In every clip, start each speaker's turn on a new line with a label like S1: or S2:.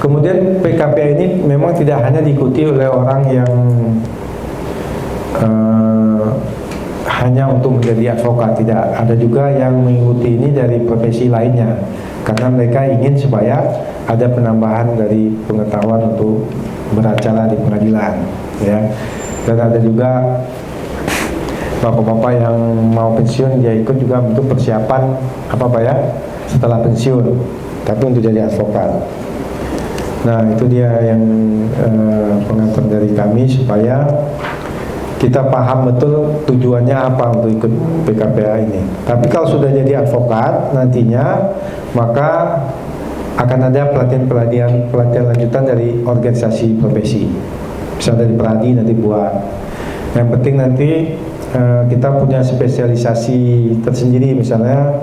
S1: kemudian PKPA ini memang tidak hanya diikuti oleh orang yang hanya untuk menjadi advokat, tidak. Ada juga yang mengikuti ini dari profesi lainnya, karena mereka ingin supaya ada penambahan dari pengetahuan untuk beracara di pengadilan, ya. Dan ada juga bapak-bapak yang mau pensiun, dia ikut juga untuk persiapan apa Pak ya, setelah pensiun, tapi untuk jadi advokat. Nah itu dia yang pengantar dari kami supaya kita paham betul tujuannya apa untuk ikut PKPA ini. Tapi kalau sudah jadi advokat nantinya, maka akan ada pelatihan lanjutan dari organisasi profesi. Bisa dari Peradi nanti buat. Yang penting nanti kita punya spesialisasi tersendiri. Misalnya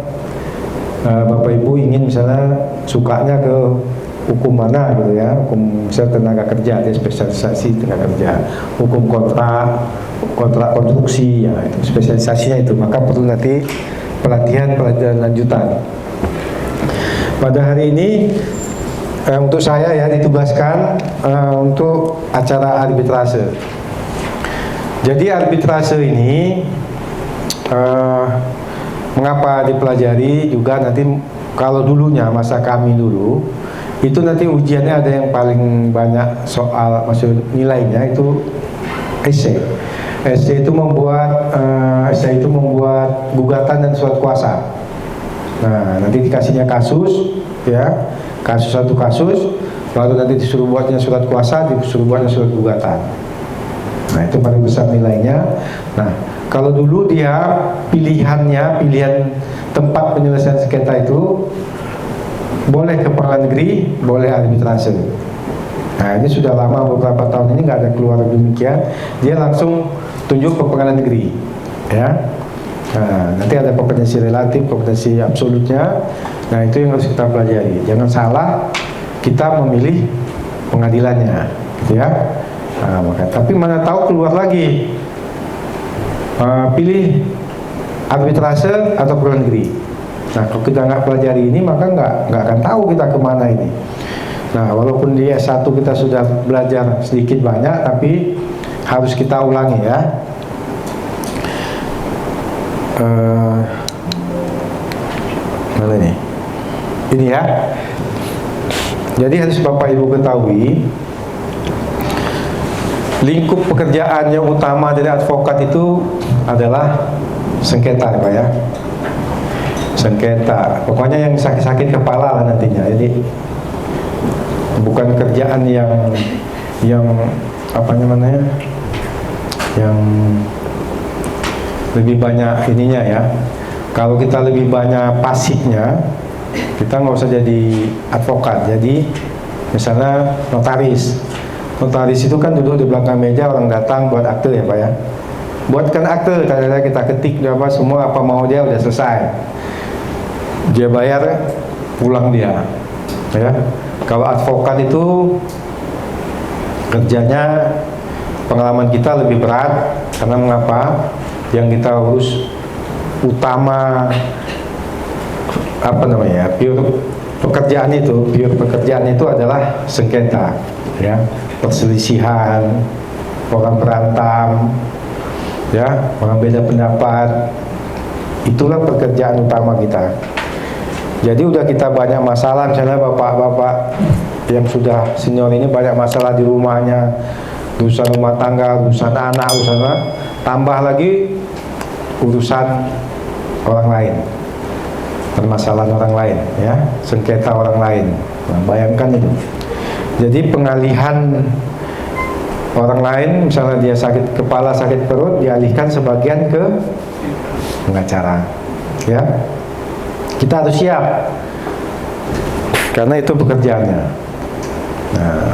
S1: Bapak Ibu ingin misalnya sukanya ke hukum mana gitu ya, hukum misalnya tenaga kerja, ada spesialisasi tenaga kerja, hukum kontrak konstruksi, ya itu spesialisasinya itu. Maka perlu nanti pelatihan lanjutan. Pada hari ini untuk saya ya ditugaskan untuk acara arbitrase. Jadi arbitrase ini mengapa dipelajari juga nanti, kalau dulunya masa kami dulu itu nanti ujiannya ada yang paling banyak soal, maksud nilainya itu esai. Esai itu membuat gugatan dan surat kuasa. Nah, nanti dikasihnya kasus, ya, satu kasus, lalu nanti disuruh buatnya surat kuasa, disuruh buatnya surat gugatan. Nah, itu paling besar nilainya. Nah, kalau dulu dia pilihan tempat penyelesaian sengketa itu boleh ke pengadilan negeri, boleh arbitrase. Nah, ini sudah lama, beberapa tahun ini nggak ada keluar demikian. Dia langsung tunjuk ke pengadilan negeri, ya. Nah, nanti ada kompetensi relatif, kompetensi absolutnya. Nah, itu yang harus kita pelajari. Jangan salah kita memilih pengadilannya, gitu ya. Nah, tapi mana tahu keluar lagi pilih arbitrase atau pengadilan negeri. Nah, kalau kita nggak pelajari ini, maka nggak akan tahu kita kemana ini. Nah, walaupun di S1 kita sudah belajar sedikit banyak, tapi harus kita ulangi ya. Mana ini? Ini ya. Jadi harus Bapak Ibu ketahui, lingkup pekerjaan yang utama dari advokat itu adalah sengketa, Pak ya. Sengketa, pokoknya yang sakit-sakit kepala lah nantinya. Jadi bukan kerjaan yang apa namanya, yang lebih banyak ininya ya. Kalau kita lebih banyak pasifnya, kita nggak usah jadi advokat. Jadi misalnya notaris itu kan duduk di belakang meja, orang datang buat akte ya Pak ya. Buatkan akte, kita ketik apa semua apa mau dia, udah selesai. Dia bayar, pulang dia, ya. Kalau advokat itu kerjanya, pengalaman kita lebih berat, karena mengapa? Yang kita urus utama apa namanya, pure pekerjaan itu adalah sengketa, ya, perselisihan, orang berantem, ya, orang beda pendapat. Itulah pekerjaan utama kita. Jadi udah kita banyak masalah, misalnya bapak-bapak yang sudah senior ini banyak masalah di rumahnya, urusan rumah tangga, urusan anak, urusan apa, tambah lagi urusan orang lain, permasalahan orang lain, ya, sengketa orang lain. Nah, bayangkan itu. Jadi pengalihan orang lain, misalnya dia sakit kepala, sakit perut, dialihkan sebagian ke pengacara, ya. Kita harus siap, karena itu pekerjaannya. Nah,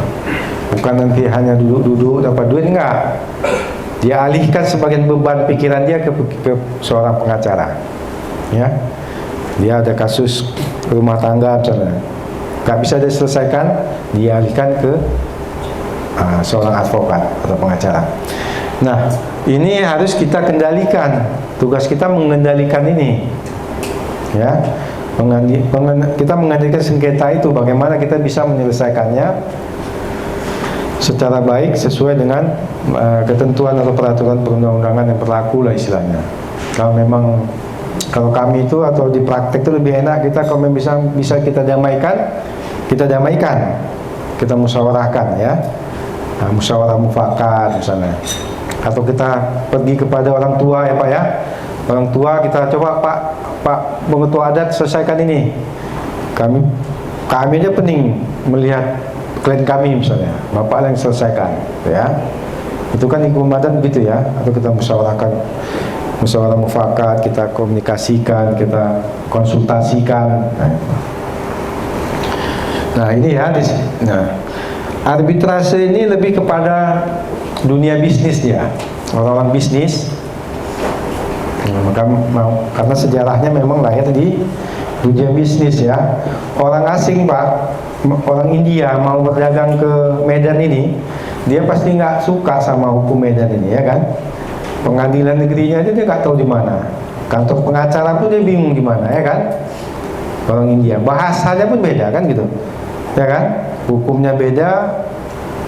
S1: bukan nanti hanya duduk-duduk dapat duit, enggak. Dia alihkan sebagian beban pikiran dia ke seorang pengacara, ya. Dia ada kasus rumah tangga misalnya, nggak bisa diselesaikan, dia alihkan ke seorang advokat atau pengacara. Nah, ini harus kita kendalikan. Tugas kita mengendalikan ini, ya. Kita mengadilkan sengketa itu bagaimana kita bisa menyelesaikannya secara baik sesuai dengan ketentuan atau peraturan perundang-undangan yang berlaku lah istilahnya. Kalau kami itu atau di praktek itu lebih enak kita kalau bisa kita damaikan, kita musyawarahkan ya, musyawarah mufakat misalnya, atau kita pergi kepada orang tua ya Pak ya, orang tua kita coba Pak pengetua adat selesaikan ini, kami aja pening melihat klien kami misalnya, bapak yang selesaikan ya, itu kan hukum adat begitu ya, atau kita musyawarahkan, musyawarah mufakat, kita komunikasikan, kita konsultasikan. Nah ini ya, arbitrase ini lebih kepada dunia bisnis ya, orang-orang bisnis. Karena sejarahnya memang lahir di dunia bisnis ya. Orang asing Pak, orang India mau berdagang ke Medan ini, dia pasti nggak suka sama hukum Medan ini ya kan. Pengadilan negerinya aja dia nggak tahu di mana, kantor pengacara pun dia bingung di mana ya kan. Orang India, bahasanya pun beda kan gitu, ya kan. Hukumnya beda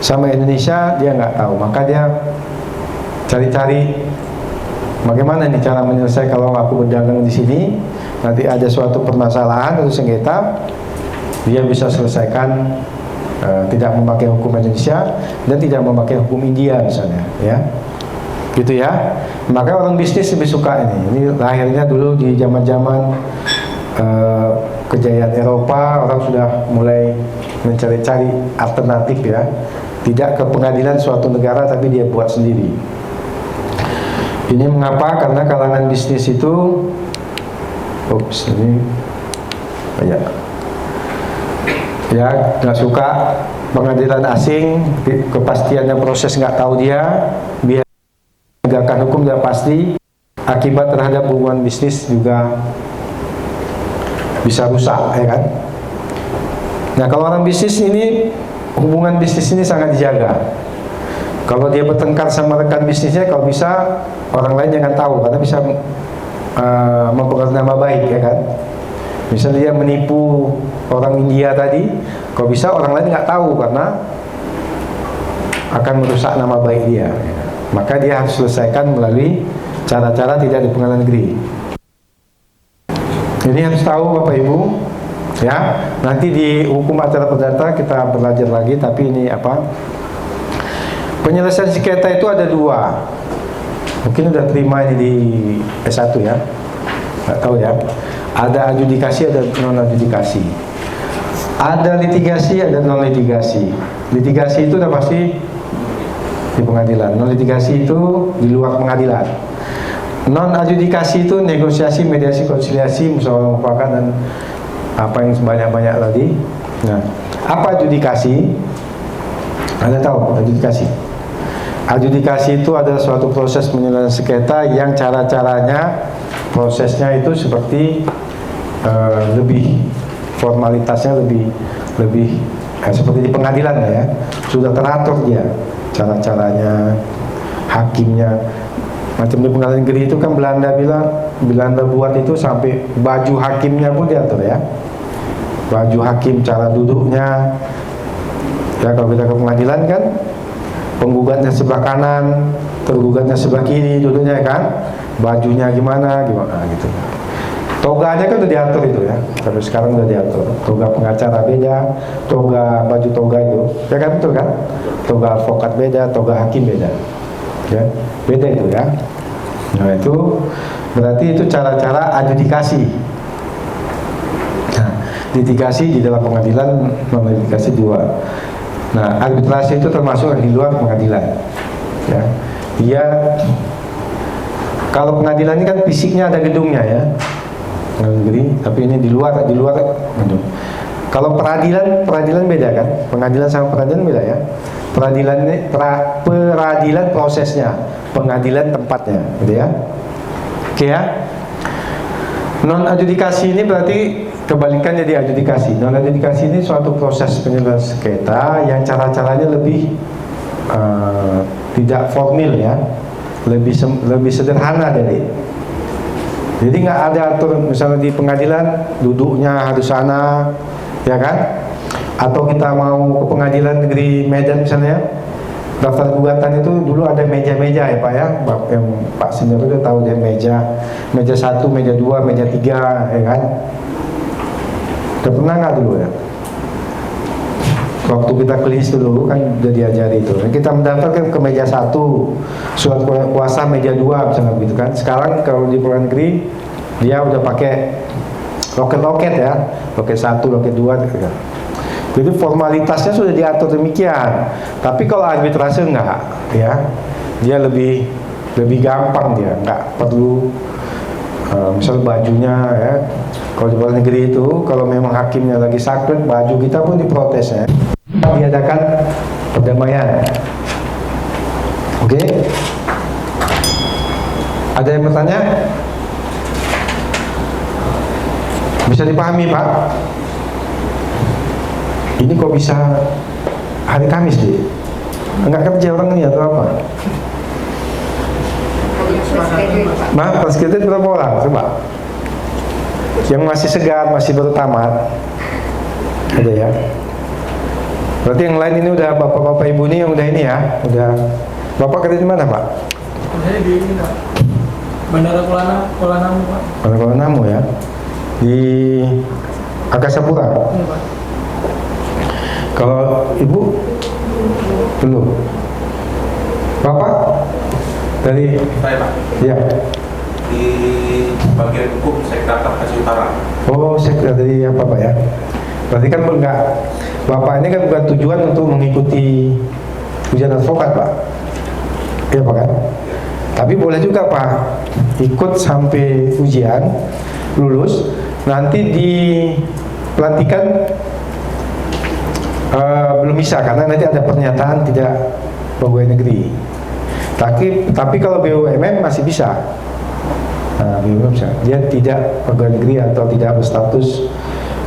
S1: sama Indonesia dia nggak tahu, maka dia cari-cari bagaimana nih cara menyelesaikan kalau aku berdagang di sini, nanti ada suatu permasalahan atau sengketa, dia bisa selesaikan tidak memakai hukum Indonesia dan tidak memakai hukum India misalnya, ya, gitu ya. Maka orang bisnis lebih suka ini. Ini lahirnya dulu di zaman-zaman kejayaan Eropa, orang sudah mulai mencari-cari alternatif ya, tidak ke pengadilan suatu negara tapi dia buat sendiri. Ini mengapa? Karena kalangan bisnis itu, ya nggak suka pengadilan asing, kepastiannya proses nggak tahu dia, biar menegakkan hukum tidak pasti, akibat terhadap hubungan bisnis juga bisa rusak, ya kan? Nah kalau orang bisnis ini, hubungan bisnis ini sangat dijaga. Kalau dia bertengkar sama rekan bisnisnya, kalau bisa orang lain jangan tahu, karena bisa mempengaruhi nama baik, ya kan? Misalnya dia menipu orang India tadi, kalau bisa orang lain nggak tahu karena akan merusak nama baik dia. Maka dia harus selesaikan melalui cara-cara tidak di pengadilan negeri. Ini harus tahu Bapak Ibu, ya. Nanti di hukum acara perdata kita belajar lagi, tapi ini apa? Penyelesaian sengketa itu ada dua. Mungkin udah terima ini di S1 ya, nggak tahu ya. Ada adjudikasi, ada non adjudikasi. Ada litigasi, ada non litigasi. Litigasi itu udah pasti di pengadilan. Non litigasi itu di luar pengadilan. Non adjudikasi itu negosiasi, mediasi, konsiliasi, musyawarah mufakat dan apa yang sebanyak-banyak tadi. Nah, apa adjudikasi? Anda tahu adjudikasi? Adjudikasi itu adalah suatu proses penyelesaian sengketa yang cara-caranya, prosesnya itu seperti lebih formalitasnya lebih seperti di pengadilan ya, sudah teratur dia cara-caranya, hakimnya. Macam di pengadilan negeri itu kan Belanda buat itu sampai baju hakimnya pun diatur ya, baju hakim, cara duduknya ya. Kalau kita ke pengadilan kan penggugatnya sebelah kanan, tergugatnya sebelah kiri duduknya kan, bajunya gimana gitu. Toganya kan udah diatur itu ya, tapi sekarang udah diatur. Toga pengacara beda, baju toga itu, ya kan, betul kan? Toga advokat beda, toga hakim beda, ya, beda itu ya. Nah itu berarti itu cara-cara adjudikasi. Nah, litigasi di dalam pengadilan, non litigasi dua. Nah, arbitrasi itu termasuk di luar pengadilan. Ya, dia kalau pengadilan ini kan fisiknya ada gedungnya ya, negeri, tapi ini di luar gedung. Kalau peradilan beda kan, pengadilan sama peradilan beda ya. Peradilan ini peradilan prosesnya, pengadilan tempatnya, gitu ya. Oke ya. Non adjudikasi ini berarti kebalikan jadi adjudikasi. Non adjudikasi ini suatu proses penyelesaian sengketa yang cara-caranya lebih tidak formil ya, lebih sederhana Jadi nggak ada atur misalnya di pengadilan duduknya harus sana, ya kan? Atau kita mau ke pengadilan negeri Medan misalnya, daftar gugatan itu dulu ada meja-meja ya Pak ya, yang Pak Senior udah tahu dia meja 1, meja 2, meja 3, ya kan? Udah pernah nggak dulu ya? Waktu kita kelis dulu kan udah diajari itu. Kita mendaftarkan ke meja 1, surat kuasa meja 2 misalnya gitu kan. Sekarang kalau di luar negeri dia udah pakai loket-loket ya, loket 1, loket 2 gitu kan. Jadi formalitasnya sudah diatur demikian. Tapi kalau arbitrase enggak, ya, dia lebih gampang, dia nggak perlu misal bajunya ya. Kalau di luar negeri itu, kalau memang hakimnya lagi sakit, baju kita pun diprotes ya. Diadakan perdamaian. Oke? Ada yang bertanya? Bisa dipahami Pak? Ini kok bisa hari Kamis deh? Enggak kerja orang ini atau apa? Maaf, pas kita berapa orang? Coba. Yang masih segar, masih baru tamat. Ada ya? Berarti yang lain ini udah bapak-bapak ibu ini yang udah ini ya? Udah. Bapak kerja di mana Pak?
S2: Saya di ini Pak, Bandara Kuala Namu Pak.
S1: Bandara Kuala Namu ya? Di Angkasa Pura?
S2: Iya Pak.
S1: Kalau ibu belum. Bapak dari
S3: Saya Pak,
S1: ya.
S3: di bagian hukum Sekda Bekasi Utara.
S1: Oh, sekda dari apa Pak ya? Berarti kan enggak, Bapak ini kan bukan tujuan untuk mengikuti ujian advokat Pak. Iya Pak kan? Tapi boleh juga Pak ikut sampai ujian, lulus, nanti di pelantikan belum bisa karena nanti ada pernyataan tidak pegawai negeri. Tapi kalau BUMN masih bisa. Nah, BUMN bisa. Dia tidak pegawai negeri atau tidak berstatus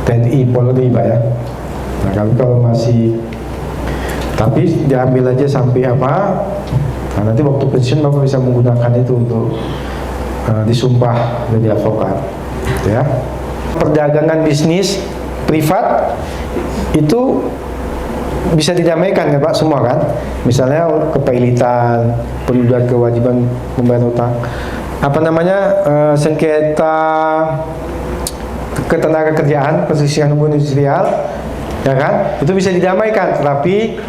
S1: TNI Polri Pak ya. Nah, kalau masih, tapi diambil aja sampai apa? Nah, nanti waktu pensiun Bapak bisa menggunakan itu untuk disumpah jadi advokat, ya. Perdagangan bisnis privat itu bisa didamaikan kan Pak, semua kan? Misalnya kepailitan, penunduan kewajiban membayar utang, apa namanya, sengketa ketenaga kerjaan, perselisihan hubungan industrial, ya kan? Itu bisa didamaikan, tetapi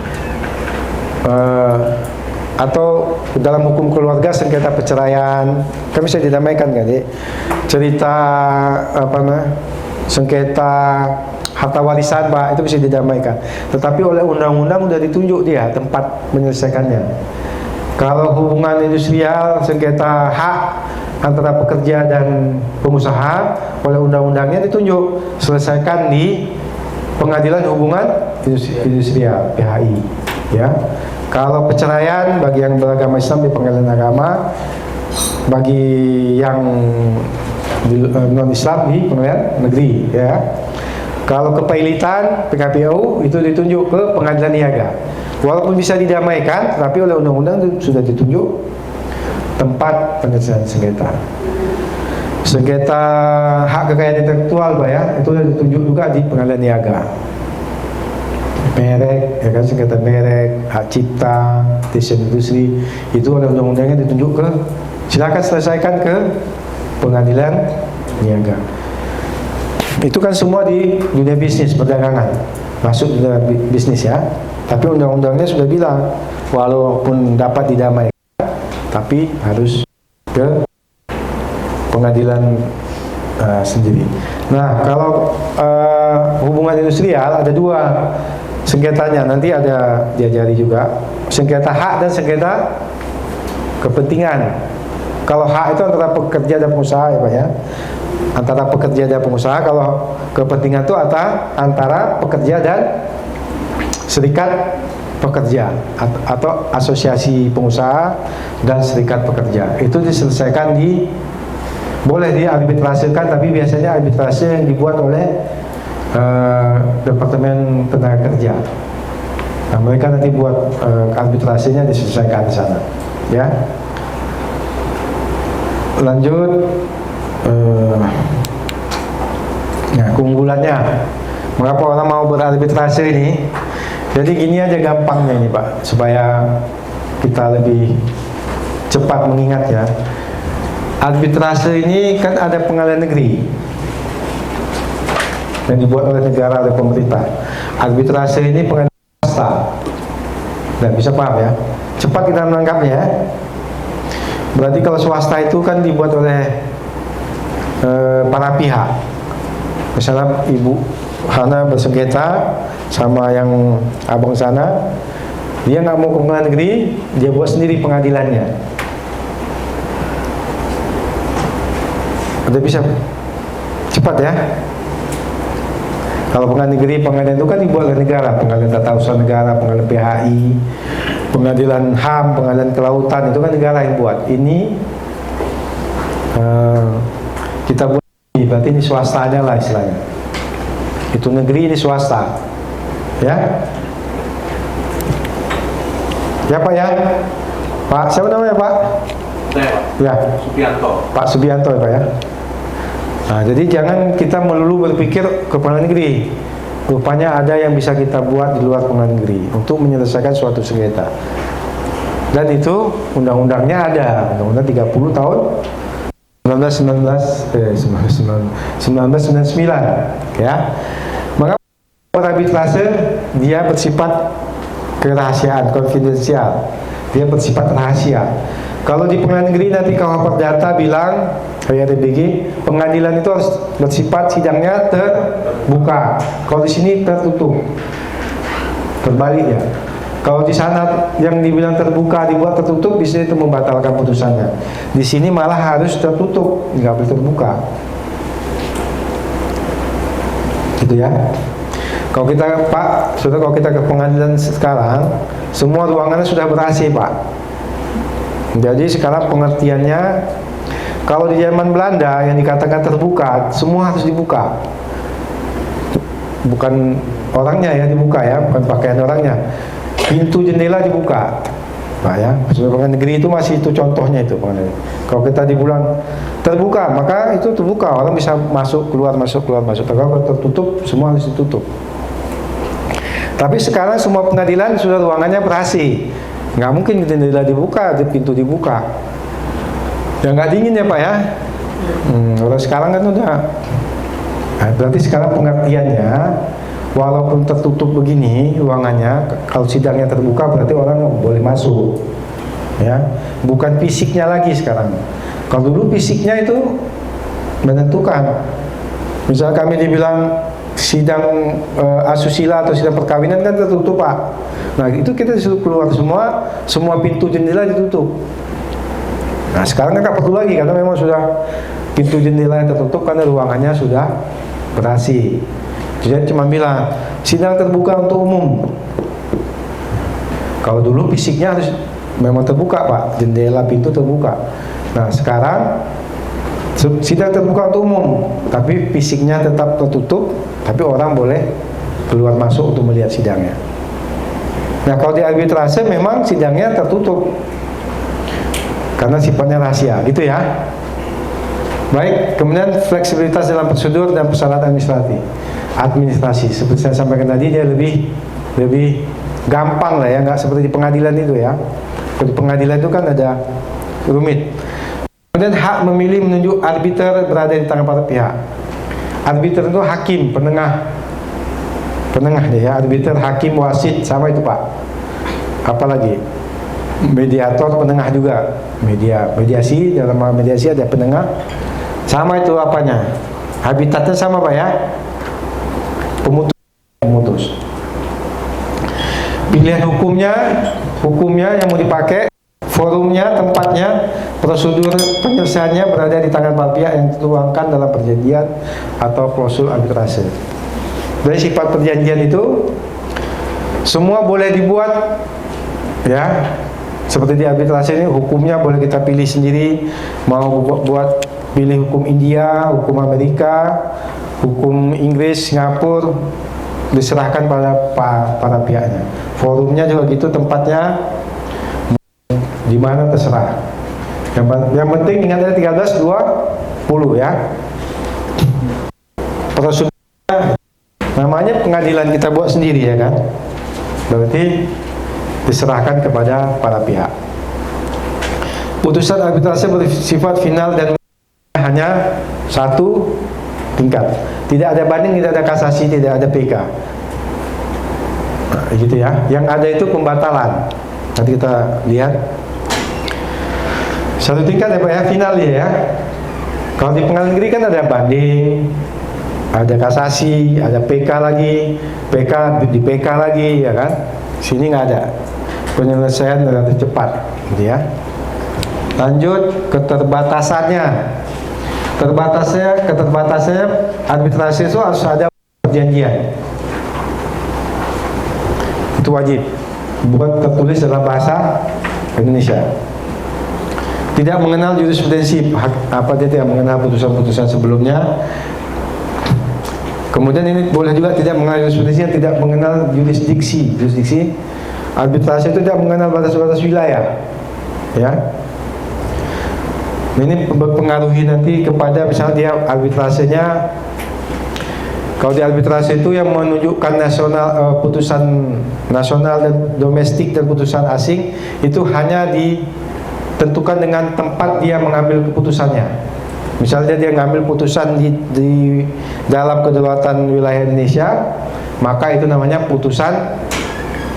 S1: atau dalam hukum keluarga sengketa perceraian kan bisa didamaikan kan, cerita apa namanya, sengketa harta warisan Pak, itu bisa didamaikan. Tetapi oleh undang-undang sudah ditunjuk dia tempat menyelesaikannya. Kalau hubungan industrial, sengketa hak antara pekerja dan pengusaha, oleh undang-undangnya ditunjuk selesaikan di Pengadilan Hubungan Industrial (PHI). Ya. Kalau perceraian bagi yang beragama Islam di Pengadilan Agama, bagi yang non Islam di Pengadilan Negeri, ya. Kalau kepailitan PKPU itu ditunjuk ke Pengadilan Niaga. Walaupun bisa didamaikan, tapi oleh undang-undang sudah ditunjuk tempat penyelesaian sengketa. Sengketa hak kekayaan intelektual Pak ya, itu sudah ditunjuk juga di Pengadilan Niaga. Merek, ya kan, sengketa merek, hak cipta, desain industri, itu oleh undang-undangnya ditunjuk ke, silakan selesaikan ke Pengadilan Niaga. Itu kan semua di dunia bisnis, perdagangan, masuk dunia bisnis ya. Tapi undang-undangnya sudah bilang, walaupun dapat didamaikan, tapi harus ke pengadilan sendiri. Nah, kalau hubungan industrial ada dua sengketanya, nanti ada diajari juga, sengketa hak dan sengketa kepentingan. Kalau hak itu antara pekerja dan pengusaha ya Pak ya, antara pekerja dan pengusaha. Kalau kepentingan itu antara pekerja dan serikat pekerja atau asosiasi pengusaha dan serikat pekerja. Itu diselesaikan boleh diarbitrasikan, tapi biasanya arbitrase yang dibuat oleh Departemen Tenaga Kerja. Nah, mereka nanti buat arbitrasinya diselesaikan di sana, ya. Lanjut, Nah, keunggulannya, mengapa orang mau berarbitrase ini? Jadi gini aja gampangnya ini Pak, supaya kita lebih cepat mengingatnya. Arbitrase ini kan ada pengadilan negeri yang dibuat oleh negara, oleh pemerintah. Arbitrase ini pengadilan swasta. Dan bisa paham ya? Cepat kita menangkapnya. Berarti kalau swasta itu kan dibuat oleh para pihak. Misalnya ibu Hana bersengketa sama yang abang sana, dia nggak mau ke pengadilan negeri, dia buat sendiri pengadilannya. Udah bisa cepat ya. Kalau pengadilan negeri, pengadilan itu kan dibuat oleh negara, pengadilan tata usaha negara, pengadilan PHI, pengadilan HAM, pengadilan kelautan, itu kan negara yang buat. Ini kita buat, berarti ini swastanya lah istilahnya. Itu negeri, ini swasta. Ya. Ya Pak ya. Pak, siapa namanya Pak?
S3: Saya,
S1: Ya.
S3: Subianto.
S1: Pak Subianto ya Pak ya. Nah, jadi jangan kita melulu berpikir ke pengadilan negeri. Rupanya ada yang bisa kita buat di luar pengadilan negeri untuk menyelesaikan suatu sengketa. Dan itu undang-undangnya ada, Undang-Undang 30 tahun 1999 ya. Maka arbitrase dia bersifat kerahasiaan, konfidensial. Dia bersifat rahasia. Kalau di pengadilan negeri nanti kalau perdata bilang kayak RBG, pengadilan itu harus bersifat sidangnya terbuka. Kalau di sini tertutup. Terbalik ya. Kalau di sana yang dibilang terbuka dibuat tertutup, di sini itu membatalkan putusannya. Di sini malah harus tertutup, nggak boleh terbuka. Gitu ya. Kalau kita Pak, sudah kalau kita ke pengadilan sekarang, semua ruangannya sudah ber-AC Pak. Jadi sekarang pengertiannya, kalau di zaman Belanda yang dikatakan terbuka, semua harus dibuka. Bukan orangnya ya dibuka ya, bukan pakaian orangnya. Pintu jendela dibuka, Pak ya. Sebagai pengadilan negeri itu masih itu contohnya itu pengadilan. Kalau kita dibilang terbuka, maka itu terbuka, orang bisa masuk keluar masuk keluar masuk. Kalau tertutup, semua harus ditutup. Tapi sekarang semua pengadilan sudah ruangannya ber-AC. Nggak mungkin jendela dibuka, pintu dibuka. Ya nggak dingin ya Pak ya. Kalau sekarang kan udah. Nah, berarti sekarang pengertiannya, walaupun tertutup begini ruangannya, kalau sidangnya terbuka berarti orang boleh masuk. Ya, bukan fisiknya lagi sekarang. Kalau dulu fisiknya itu menentukan. Misal kami dibilang sidang asusila atau sidang perkawinan kan tertutup Pak. Nah itu kita disuruh keluar semua pintu jendela ditutup. Nah sekarang kan nggak perlu lagi karena memang sudah pintu jendela yang tertutup karena ruangannya sudah ber-AC. Jadi cuma bilang sidang terbuka untuk umum. Kalau dulu fisiknya harus memang terbuka Pak, jendela pintu terbuka. Nah sekarang sidang terbuka untuk umum, tapi fisiknya tetap tertutup, tapi orang boleh keluar masuk untuk melihat sidangnya. Nah kalau di arbitrase memang sidangnya tertutup karena sifatnya rahasia, gitu ya. Baik, kemudian fleksibilitas dalam prosedur dan persyaratan administrasi. Seperti saya sampaikan tadi, dia lebih gampang lah ya, nggak seperti di pengadilan itu ya. Di pengadilan itu kan ada rumit. Kemudian hak memilih menunjuk arbiter berada di tangan para pihak. Arbiter itu hakim, penengah deh ya, arbiter, hakim, wasit, sama itu Pak. Apalagi mediator, penengah juga. Mediasi, dalam mediasi ada penengah. Sama itu apanya? Habitatnya sama Pak ya. Pemutus. Pilihan hukumnya yang mau dipakai, forumnya, tempatnya, prosedur penyelesaiannya berada di tangan para pihak yang dituangkan dalam perjanjian atau klausul arbitrase. Dari sifat perjanjian itu semua boleh dibuat ya. Seperti di arbitrase ini hukumnya boleh kita pilih sendiri, mau buat pilih hukum India, hukum Amerika, hukum Inggris, Singapura, diserahkan pada para pihaknya. Forumnya juga gitu, tempatnya di mana terserah. Yang penting ingat ada 13.2 ya. Prosedurnya namanya pengadilan kita buat sendiri ya kan. Berarti diserahkan kepada para pihak. Putusan arbitrase bersifat final dan hanya satu tingkat. Tidak ada banding, tidak ada kasasi, tidak ada PK. Nah, gitu ya. Yang ada itu pembatalan. Nanti kita lihat. Satu tingkat ya Pak ya, final ya. Kalau di pengadilan negeri kan ada banding, ada kasasi, ada PK lagi, PK di PK lagi ya kan. Sini nggak ada. Penyelesaian relatif cepat, gitu ya. Lanjut keterbatasannya. Keterbatasannya arbitrase itu harus ada perjanjian. Itu wajib. Bukan tertulis dalam bahasa Indonesia. Tidak mengenal jurisprudensi, apa dia tidak mengenal putusan-putusan sebelumnya. Kemudian ini boleh juga tidak mengenal jurisprudensi yang tidak mengenal jurisdiksi. Arbitrase itu tidak mengenal batas-batas wilayah. Ya. Ini berpengaruhi nanti kepada misalnya dia arbitrasenya, kalau di arbitrase itu yang menunjukkan putusan nasional dan domestik dan putusan asing itu hanya ditentukan dengan tempat dia mengambil keputusannya. Misalnya dia mengambil putusan di dalam kedaulatan wilayah Indonesia, maka itu namanya putusan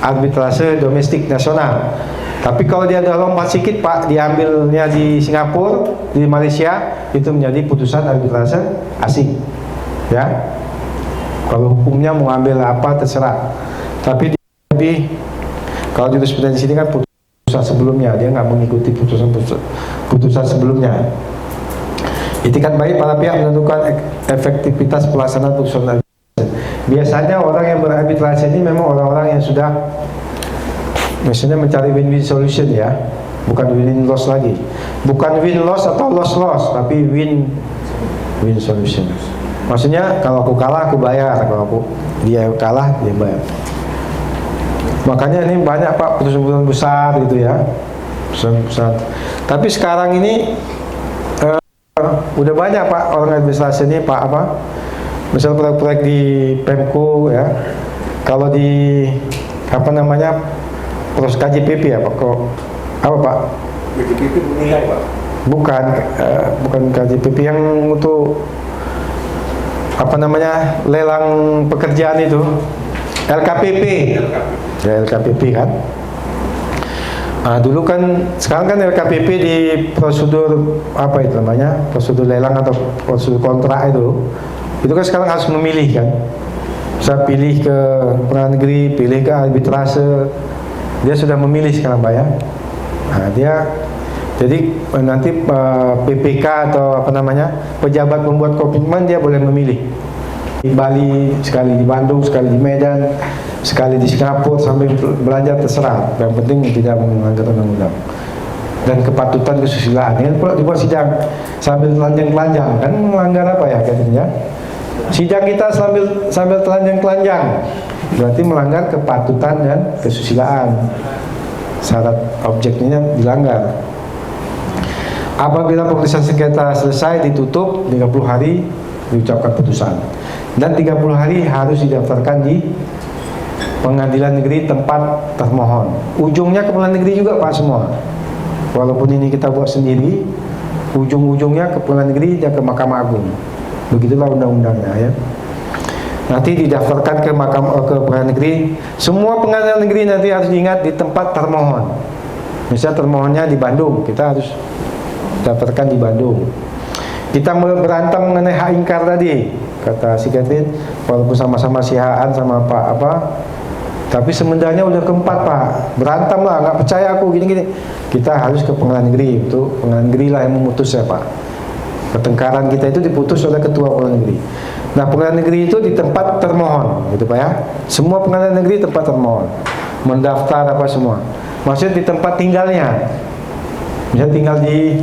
S1: arbitrase domestik nasional. Tapi kalau dia ada lompat sedikit Pak, diambilnya di Singapura, di Malaysia, itu menjadi putusan arbitrase asing. Ya. Kalau hukumnya mau ambil apa terserah. Tapi kalau jurisprudensi ini kan putusan sebelumnya, dia nggak mengikuti putusan sebelumnya. Itikat baik para pihak menentukan efektivitas pelaksanaan putusan arbitrase. Biasanya orang yang berarbitrase ini memang orang-orang yang sudah misalnya mencari win-win solution ya, bukan win loss lagi, bukan win loss atau loss loss, tapi win solution. Maksudnya kalau aku kalah aku bayar, kalau dia kalah dia bayar. Makanya ini banyak Pak putusan-putusan besar gitu ya, putusan besar. Tapi sekarang ini udah banyak Pak orang administrasi ini Pak apa, misal proyek-proyek di Pemko ya, kalau di apa namanya proses KJPP ya Pak, kok apa Pak?
S3: KJPP menilai Pak?
S1: Bukan KJPP yang untuk apa namanya lelang pekerjaan itu, LKPP. Ya LKPP kan. Nah, dulu kan, sekarang kan LKPP di prosedur apa itu namanya, prosedur lelang atau prosedur kontrak itu kan sekarang harus memilih kan. Saya pilih ke pengadilan negeri, pilih ke arbitrase. Dia sudah memilih sekarang Pak ya. Nah, jadi nanti PPK atau apa namanya pejabat membuat komitmen dia boleh memilih. Di Bali, sekali di Bandung, sekali di Medan, sekali di Singapura, sambil belajar terserah. Yang penting tidak melanggar undang-undang. Dan kepatutan kesusilaan. Ini pula dibuat sidang sambil telanjang-telanjang, kan melanggar apa ya katanya? Sidang kita sambil telanjang-telanjang, berarti melanggar kepatutan dan kesusilaan. Syarat objeknya dilanggar. Apabila pemeriksaan sengketa selesai, ditutup 30 hari diucapkan putusan. Dan 30 hari harus didaftarkan di pengadilan negeri tempat termohon. Ujungnya ke pengadilan negeri juga Pak semua. Walaupun ini kita buat sendiri, ujung-ujungnya ke pengadilan negeri dan ke Mahkamah Agung. Begitulah undang-undangnya ya. Nanti didaftarkan ke pengadilan negeri. Semua pengadilan negeri nanti harus diingat di tempat termohon. Misalnya termohonnya di Bandung, kita harus daftarkan di Bandung. Kita berantem mengenai hak ingkar tadi, kata si Catherine, walaupun sama-sama si Haan sama Pak apa, tapi sebenarnya udah keempat Pak, berantem lah, nggak percaya aku gini-gini. Kita harus ke pengadilan negeri, itu pengadilan negeri lah yang memutus ya Pak. Pertengkaran kita itu diputus oleh ketua pengadilan negeri. Nah, pengadilan negeri itu di tempat termohon, gitu Pak ya. Semua pengadilan negeri tempat termohon, mendaftar apa semua. Maksudnya di tempat tinggalnya. Misalnya tinggal di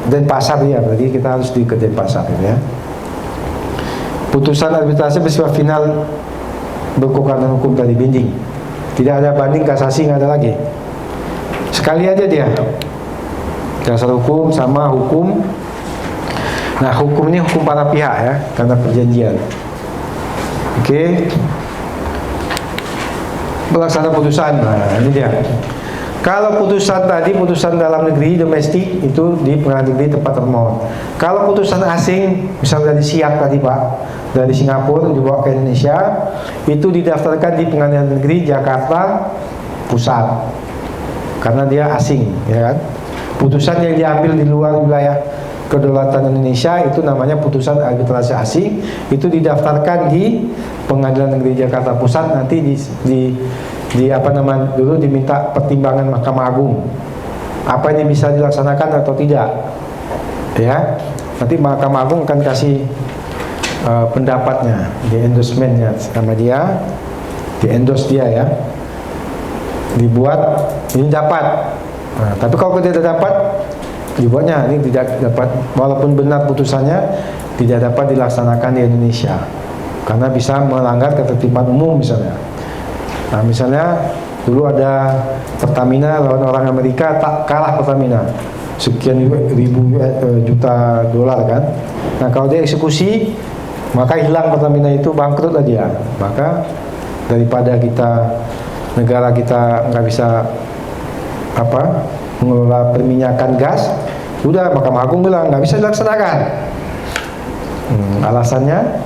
S1: Denpasar ya, berarti kita harus di Denpasar ya. Putusan arbitrase bersifat final berkekuatan hukum tadi, binding. Tidak ada banding, kasasi nggak ada lagi. Sekali aja dia. Dasar hukum sama hukum. Nah, hukum ini hukum para pihak ya, karena perjanjian. Oke. Pelaksana putusan. Nah, ini dia. Kalau putusan tadi, putusan dalam negeri, domestik, itu di pengadilan negeri tempat termohon. Kalau putusan asing, misalnya dari Siak tadi Pak, dari Singapura dibawa ke Indonesia, itu didaftarkan di pengadilan negeri Jakarta Pusat, karena dia asing, ya kan? Putusan yang diambil di luar wilayah kedaulatan Indonesia itu namanya putusan arbitrase asing, itu didaftarkan di pengadilan negeri Jakarta Pusat, nanti di apa namanya dulu diminta pertimbangan Mahkamah Agung, apa ini bisa dilaksanakan atau tidak, ya. Nanti Mahkamah Agung akan kasih pendapatnya, di endorsementnya sama dia, di endorse dia ya, dibuat ini dapat. Nah, tapi kalau tidak dapat, dibuatnya ini tidak dapat, walaupun benar putusannya tidak dapat dilaksanakan di Indonesia karena bisa melanggar ketertiban umum misalnya. Nah, misalnya dulu ada Pertamina lawan orang Amerika, tak kalah Pertamina sekian ribu juta dolar kan. Nah, kalau dia eksekusi maka hilang Pertamina itu, bangkrut lah dia. Maka daripada negara kita nggak bisa mengelola perminyakan gas, udah Mahkamah Agung bilang nggak bisa dilaksanakan. Alasannya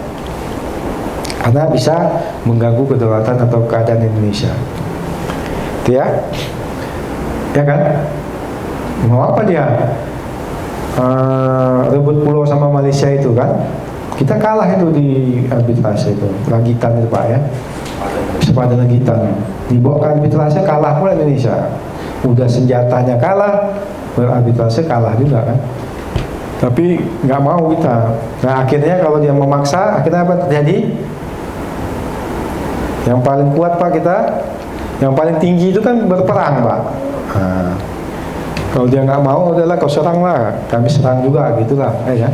S1: karena bisa mengganggu kedaulatan atau keadaan Indonesia. Itu ya, ya kan? Mau apa dia rebut pulau sama Malaysia itu kan? Kita kalah itu di arbitrase itu, Lagitan itu Pak ya, sepadan Lagitan. Dibawa ke arbitrase kalah pula Indonesia. Udah senjatanya kalah, berarbitrase kalah juga kan. Tapi nggak mau kita. Nah akhirnya kalau dia memaksa, akhirnya apa terjadi? Yang paling kuat Pak kita, yang paling tinggi itu kan berperang Pak. Nah, kalau dia nggak mau, udahlah kau serang lah, kami serang juga, gitulah, ya.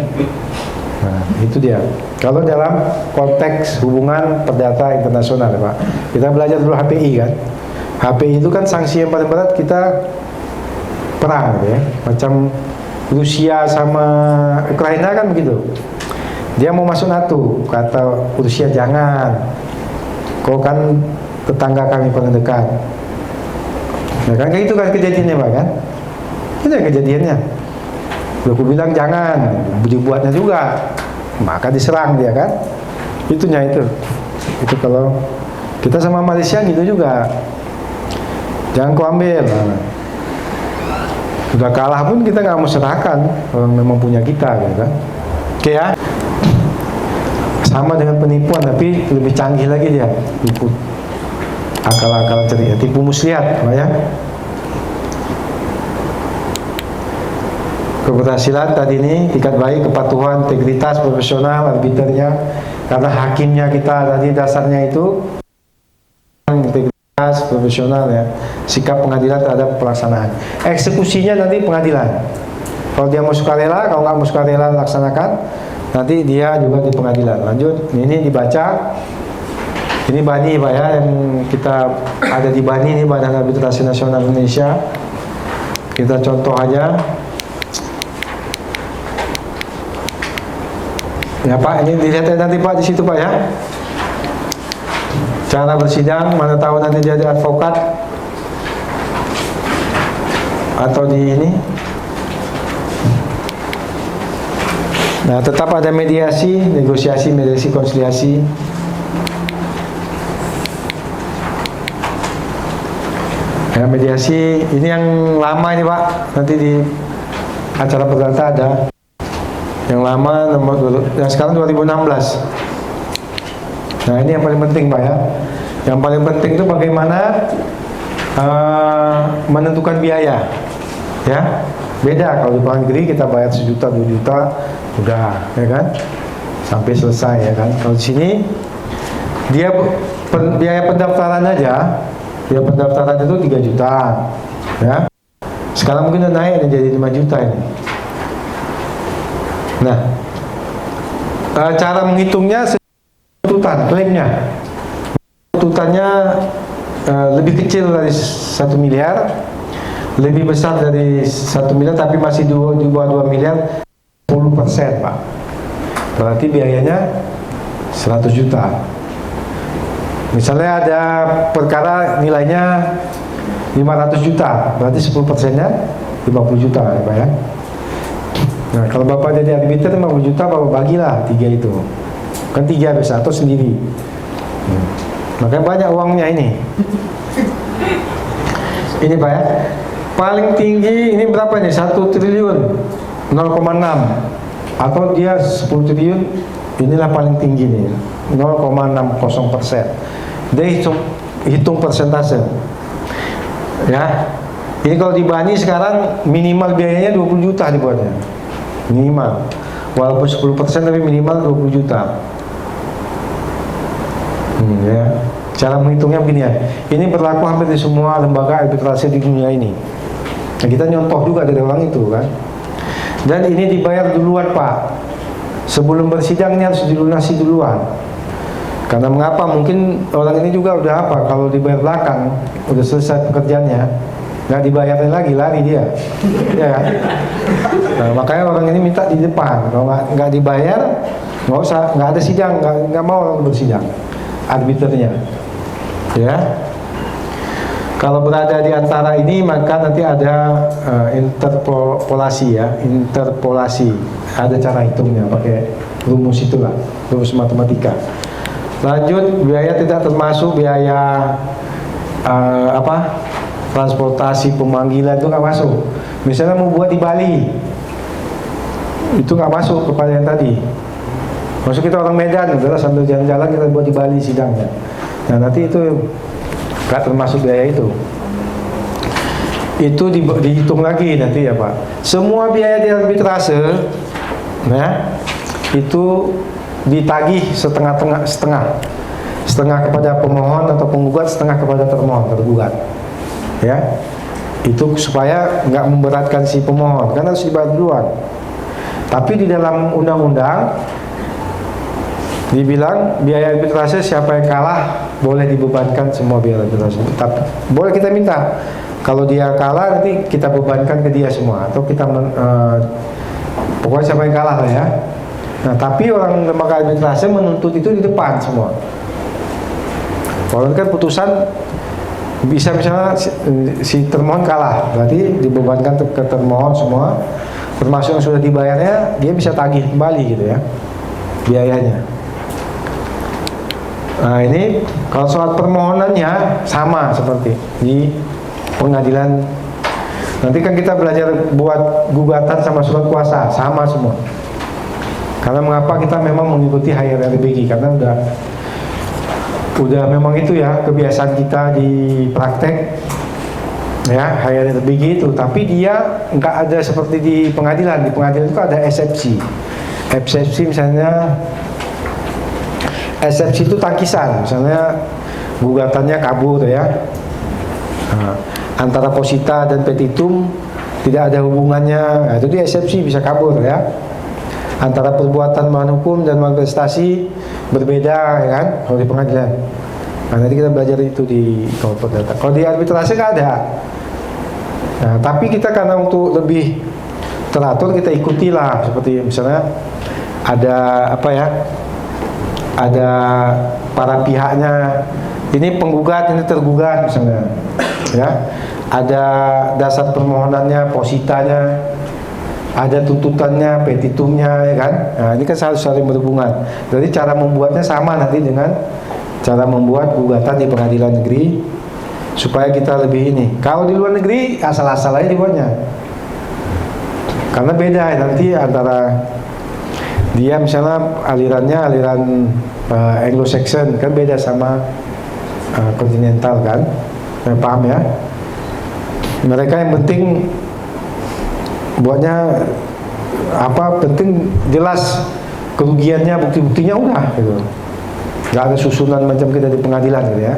S1: Nah, itu dia. Kalau dalam konteks hubungan perdata internasional ya Pak, kita belajar dulu HPI kan. HPI itu kan sanksi yang paling berat kita perang ya, macam Rusia sama Ukraina kan begitu. Dia mau masuk NATO, kata Rusia jangan. Kau kan tetangga kami paling dekat. Ya kan kayak itu kan kejadiannya Pak kan? Itu kejadiannya. Aku bilang jangan, dibuatnya juga. Maka diserang dia kan? Itunya itu. Itu kalau kita sama Malaysia gitu juga. Jangan kau ambil. Nah, sudah kalah pun kita nggak mau serahkan, orang memang punya kita, gitu kan? Oke ya. Sama dengan penipuan, tapi lebih canggih lagi dia, tipu akal-akal ceria, tipu muslihat, Pak ya. Keberhasilan tadi ini tingkat baik, kepatuhan, integritas, profesional, arbiternya, karena hakimnya kita tadi dasarnya itu integritas, profesional ya, sikap pengadilan terhadap pelaksanaan. Eksekusinya nanti pengadilan. Kalau dia mau sukarela, kalau nggak mau sukarela laksanakan, nanti dia juga di pengadilan. Lanjut, ini dibaca. Ini BANI Pak ya, yang kita ada di BANI ini, Badan Arbitrase Nasional Indonesia. Kita contoh aja. Ya Pak, ini dilihat nanti Pak di situ Pak ya. Cara bersidang, mana tahu nanti jadi advokat atau di ini. Nah, tetap ada mediasi, negosiasi, mediasi, konsiliasi. Ya, mediasi ini yang lama ini Pak. Nanti di acara perdata ada. Yang lama yang sekarang 2016. Nah, ini yang paling penting Pak ya. Yang paling penting itu bagaimana menentukan biaya. Ya. Beda kalau di luar negeri kita bayar 1 juta, 2 juta udah, ya kan? Sampai selesai ya kan. Kalau di sini dia biaya pendaftaran aja. Biaya pendaftaran itu 3 juta. Ya. Sekarang mungkin udah naik jadi 5 juta ini. Nah, cara menghitungnya tuntutan, klaimnya. Tuntutannya lebih kecil dari 1 miliar. lebih besar dari 1 miliar tapi masih di bawah 2 miliar 10%, Pak. Berarti biayanya 100 juta. Misalnya ada perkara nilainya 500 juta, berarti 10%-nya 50 juta ya Pak ya. Nah kalau Bapak jadi arbiter 50 juta, Bapak bagilah 3 itu. Kan 3 bisa atau sendiri. Makanya banyak uangnya ini. Ini Pak ya. Paling tinggi ini berapa nih? 1 triliun 0,6 atau dia 10 triliun, inilah paling tinggi nih 0,60%. Dia hitung persentase ya. Ini kalau di Bani sekarang minimal biayanya 20 juta dibuatnya, minimal, walaupun 10% tapi minimal 20 juta. Ya. Cara menghitungnya begini ya. Ini berlaku hampir di semua lembaga arbitrase di dunia ini. Nah, kita nyontoh juga dari orang itu kan. Dan ini dibayar duluan Pak. Sebelum bersidang ini harus dilunasi duluan. Karena mengapa? Mungkin orang ini juga udah apa? Kalau dibayar belakang, udah selesai pekerjaannya, nggak dibayarnya lagi, lari dia. Ya kan? Nah, makanya orang ini minta di depan. Kalau nggak dibayar, nggak usah, nggak ada sidang, nggak mau orang bersidang. Arbiternya, ya. Kalau berada di antara ini maka nanti ada interpolasi ya, interpolasi. Ada cara hitungnya pakai rumus itulah, rumus matematika. Lanjut, biaya tidak termasuk biaya transportasi pemanggilan, itu nggak masuk. Misalnya mau buat di Bali, itu nggak masuk kepada yang tadi. Maksud kita orang Medan, adalah sambil jalan-jalan kita buat di Bali sidangnya. Nah nanti itu nggak termasuk biaya itu. Itu dihitung lagi nanti ya Pak. Semua biaya di arbitrase, nah itu ditagih setengah kepada pemohon atau penggugat, setengah kepada tergugat. Ya, itu supaya nggak memberatkan si pemohon, karena harus dibayar duluan. Tapi di dalam undang-undang dibilang biaya arbitrase siapa yang kalah boleh dibebankan semua biaya arbitrase. Tapi boleh kita minta kalau dia kalah nanti kita bebankan ke dia semua, atau kita pokoknya siapa yang kalah lah ya. Nah tapi orang lembaga arbitrase menuntut itu di depan semua. Kalau kan putusan bisa misalnya si termohon kalah, berarti dibebankan ke termohon semua, termasuk yang sudah dibayarnya, dia bisa tagih kembali gitu ya biayanya. Nah ini kalau soal permohonannya sama seperti di pengadilan. Nanti kan kita belajar buat gugatan sama surat kuasa, sama semua. Karena mengapa kita memang mengikuti HRRBG, karena udah memang itu ya kebiasaan kita di praktek ya HRRBG itu. Tapi dia nggak ada seperti di pengadilan. Di pengadilan itu ada eksepsi. Eksepsi misalnya, eksepsi itu tangkisan, misalnya gugatannya kabur ya, antara posita dan petitum tidak ada hubungannya, nah, itu dia eksepsi, bisa kabur ya. Antara perbuatan melawan hukum dan manifestasi berbeda ya kan, kalau di pengadilan. Nah nanti kita belajar itu di kalau perdata. Kalau di arbitrase nggak ada. Nah tapi kita karena untuk lebih teratur kita ikutilah, seperti misalnya ada apa ya, ada para pihaknya, ini penggugat, ini tergugat misalnya ya, ada dasar permohonannya, positanya, ada tuntutannya, petitumnya ya kan. Nah ini kan harus saling berhubungan. Jadi cara membuatnya sama nanti dengan cara membuat gugatan di pengadilan negeri, supaya kita lebih ini. Kalau di luar negeri asal-asal aja dibuatnya, karena beda nanti antara dia misalnya alirannya aliran Anglo-Saxon kan beda sama kontinental kan, paham ya? Mereka yang penting buatnya apa, penting jelas kerugiannya, bukti-buktinya udah gitu. Gak ada susunan macam kita di pengadilan gitu ya.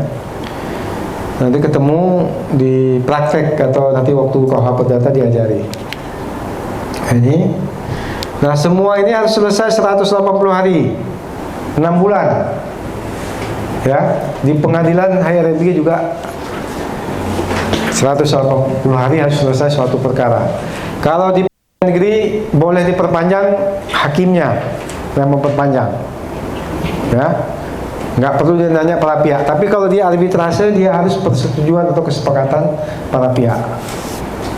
S1: Nanti ketemu di praktek atau nanti waktu KUH Perdata diajari. Ini. Nah semua ini harus selesai 180 hari, 6 bulan. Ya, di pengadilan HRBG juga 180 hari harus selesai suatu perkara. Kalau di negeri boleh diperpanjang hakimnya yang memperpanjang, ya, nggak perlu dia nanya para pihak. Tapi kalau dia arbitrase, dia harus persetujuan atau kesepakatan para pihak.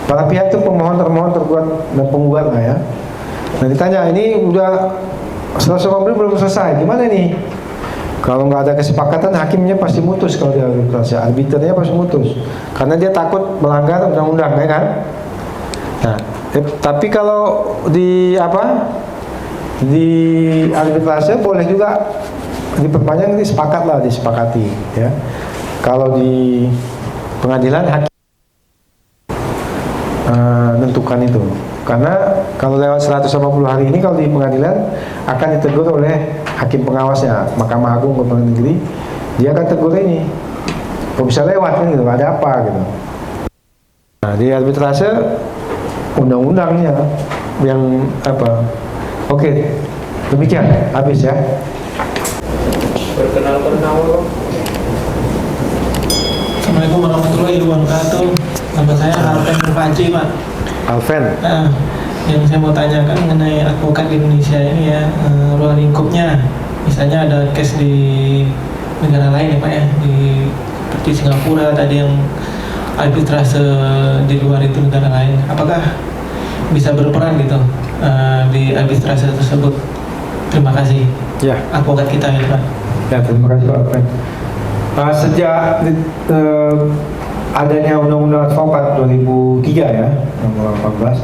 S1: Para pihak itu pemohon, termohon, tergugat, dan penggugat lah ya. Nah ditanya, ini udah 180 belum selesai, gimana nih? Kalau nggak ada kesepakatan, hakimnya pasti mutus. Kalau dia arbitrase, arbiternya pasti mutus, karena dia takut melanggar undang-undang, ya kan? Nah, tapi kalau di arbitrase boleh juga diperpanjang, disepakati, ya. Kalau di pengadilan hakim menentukan itu. Karena kalau lewat 180 hari ini, kalau di pengadilan akan ditegur oleh hakim pengawasnya, Mahkamah Agung, Pengadilan Negeri, dia akan tegur ini. Kok bisa lewat kan gitu, ada apa gitu. Nah, di arbitrase undang-undangnya yang Oke, demikian, habis ya.
S2: Perkenalkan nama.
S4: Assalamualaikum warahmatullahi wabarakatuh. Nama saya Alven Mufaji, Pak.
S1: Alven.
S4: Nah, yang saya mau tanyakan mengenai advokat di Indonesia ini ya, ruang lingkupnya. Misalnya ada case di negara lain ya Pak ya, seperti Singapura tadi yang arbitrase di luar itu negara lain. Apakah bisa berperan gitu di arbitrase tersebut? Terima kasih.
S1: Ya.
S4: Advokat kita ya Pak.
S1: Ya, terima kasih Pak Alven. Sejak adanya Undang-Undang Advokat 2003 ya, nomor 14,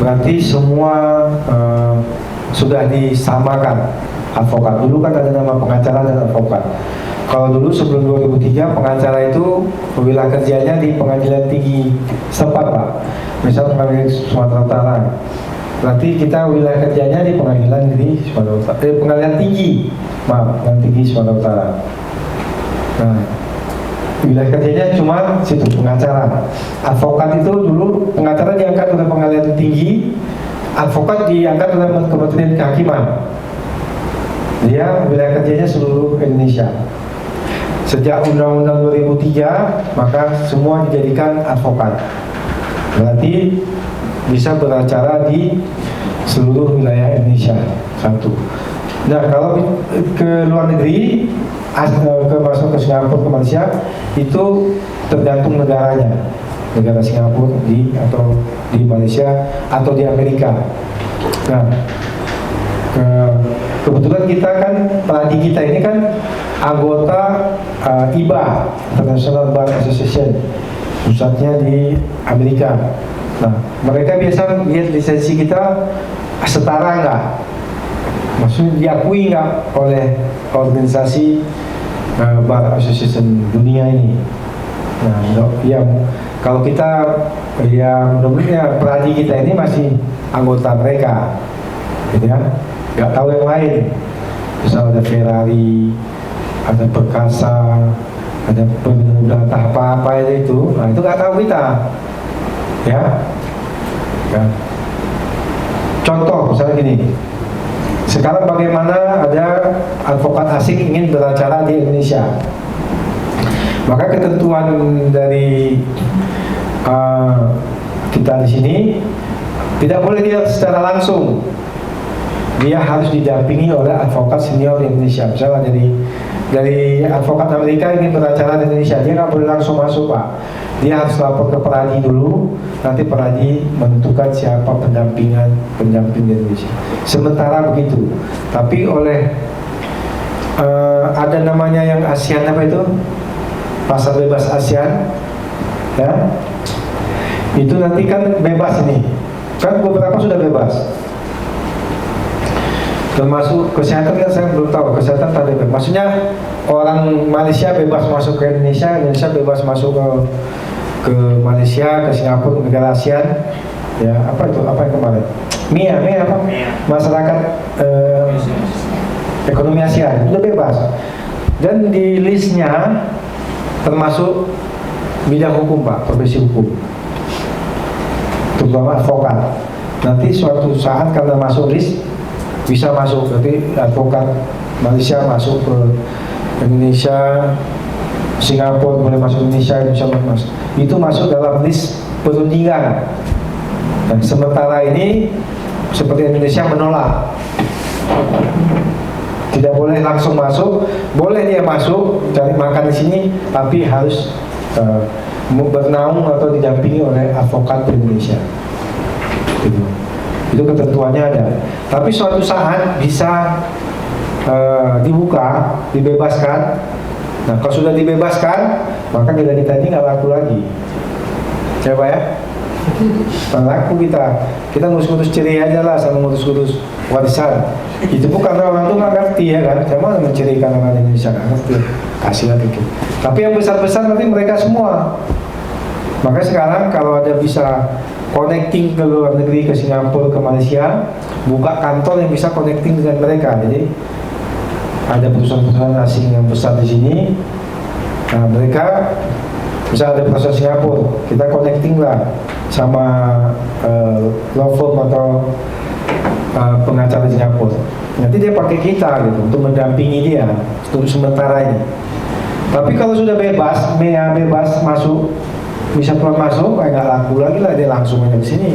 S1: berarti semua sudah disamakan advokat. Dulu kan ada nama pengacara dan advokat. Kalau dulu sebelum 2003, pengacara itu wilayah kerjanya di pengadilan tinggi setempat Pak. Misal pengadilan Sumatera Utara, berarti kita wilayah kerjanya di pengadilan negeri Sumatera Utara, pengadilan tinggi Sumatera Utara. Nah, wilayah kerjanya cuma situ pengacara. Advokat itu dulu pengacara diangkat oleh pengadilan tinggi, advokat diangkat oleh Kementerian Kehakiman. Dia wilayah kerjanya seluruh Indonesia. Sejak Undang-Undang 2003, maka semua dijadikan advokat. Berarti bisa beracara di seluruh wilayah Indonesia. Satu. Nah, kalau ke luar negeri, masuk ke Singapura, ke Malaysia, itu tergantung negaranya. Negara Singapura atau di Malaysia atau di Amerika. Nah, kebetulan kita kan, peladi kita ini kan anggota IBA, International Bar Association, pusatnya di Amerika. Nah, mereka biasa lihat lisensi kita setara nggak, maksudnya diakui nggak oleh organisasi Bar Association dunia ini. Nah, ya kalau kita mudah-mudahan peladi kita ini masih anggota mereka, gitu ya. Nggak tahu yang lain. Misal ada Ferrari, ada Perkasa, ada pemuda apa itu, nah itu nggak tahu kita, ya. Contoh misalnya gini, sekarang bagaimana ada advokat asing ingin beracara di Indonesia, maka ketentuan dari kita di sini tidak boleh dia secara langsung, dia harus didampingi oleh advokat senior di Indonesia. Misalnya dari advokat Amerika ingin beracara di Indonesia, dia nggak boleh langsung masuk Pak. Dia harus lapor ke peradi dulu, nanti peradi menentukan siapa pendamping di Indonesia. Sementara begitu. Tapi oleh ada namanya yang ASEAN, apa itu? Pasar bebas ASEAN, ya. Itu nanti kan bebas ini. Kan beberapa sudah bebas. Termasuk kesehatan kan saya belum tahu, kesehatan tadi bebas. Maksudnya orang Malaysia bebas masuk ke Indonesia, Indonesia bebas masuk ke Malaysia, ke Singapura, negara ASEAN. Ya, apa itu? Apa yang kemarin? MIA apa? Masyarakat Ekonomi ASEAN itu bebas. Dan di listnya termasuk bidang hukum Pak, profesi hukum, terutama advokat. Nanti suatu saat karena masuk list bisa masuk, berarti advokat Malaysia masuk ke Indonesia, Singapura boleh masuk Indonesia boleh masuk. itu masuk dalam list perundingan. Dan sementara ini seperti Indonesia menolak, tidak boleh langsung masuk. Boleh dia masuk cari makan di sini, tapi harus bernaung atau didampingi oleh advokat di Indonesia. Itu ketentuannya ada. Tapi suatu saat bisa dibuka, dibebaskan. Nah, kalau sudah dibebaskan, maka kita ini nggak laku lagi. Ya Pak ya? Nggak laku kita ngurus-ngurus cerai aja lah, sama ngurus-ngurus warisan. Itu pun karena orang itu nggak ngerti ya kan, sama menceraikan orang Indonesia nggak ngerti, kasih lah gitu. Tapi yang besar-besar nanti mereka semua. Maka sekarang kalau ada bisa connecting ke luar negeri, ke Singapura, ke Malaysia, buka kantor yang bisa connecting dengan mereka. Jadi ada perusahaan-perusahaan asing yang besar di sini. Nah, mereka bisa ada perusahaan Singapura, kita connecting lah sama law firm atau pengacara di Singapura. Nanti dia pakai kita gitu untuk mendampingi dia untuk sementara ini. Tapi kalau sudah bebas masuk, bisa keluar masuk, nggak laku lagi lah, dia langsung aja di sini.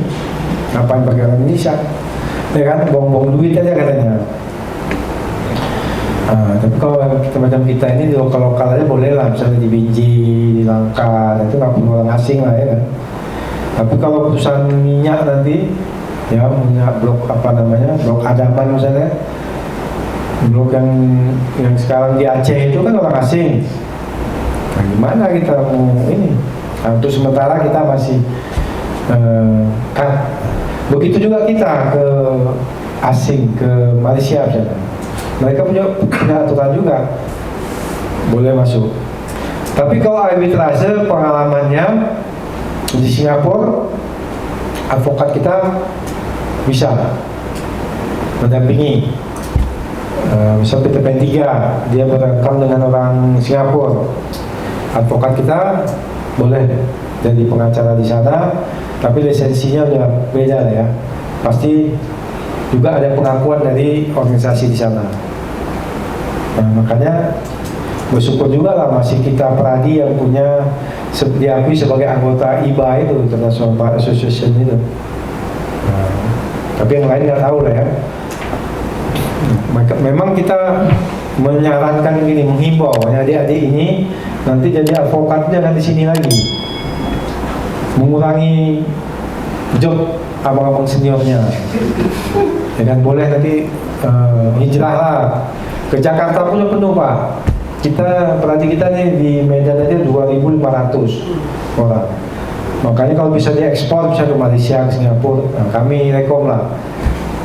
S1: Ngapain pakai orang Indonesia? Ya kan, bong-bong duit aja katanya. Tapi kalau kita macam kita ini di lokal-lokal aja boleh lah, misalnya di Biji, di Langkat, itu nggak perlu orang asing lah ya kan. Tapi kalau perusahaan minyak nanti, ya minyak blok blok Adaman misalnya, blok yang sekarang di Aceh itu kan orang asing. Nah, gimana kita mau ini? Nah, untuk sementara kita masih kan. Begitu juga kita ke asing, ke Malaysia misalnya. Mereka punya aturan juga, boleh masuk. Tapi kalau arbitrase pengalamannya di Singapura, advokat kita bisa mendampingi. Misal PT3, dia berekam dengan orang Singapura, advokat kita boleh jadi pengacara di sana, tapi lisensinya udah beda lah ya. Pasti juga ada pengakuan dari organisasi di sana. Nah, makanya bersyukur juga lah masih kita Pradi yang punya diakui sebagai anggota IBA itu, International Bar Association itu. Nah, tapi yang lain nggak tahu lah ya. Memang kita menyarankan gini, menghimbau adik-adik ini nanti jadi advokat jangan di sini lagi, mengurangi job abang-abang seniornya. Ya kan, boleh nanti hijrah lah. Ke Jakarta punya penuh Pak. Pelatih kita nih di Medan aja 2.500 orang. Makanya kalau bisa diekspor bisa ke Malaysia, ke Singapura. Nah, kami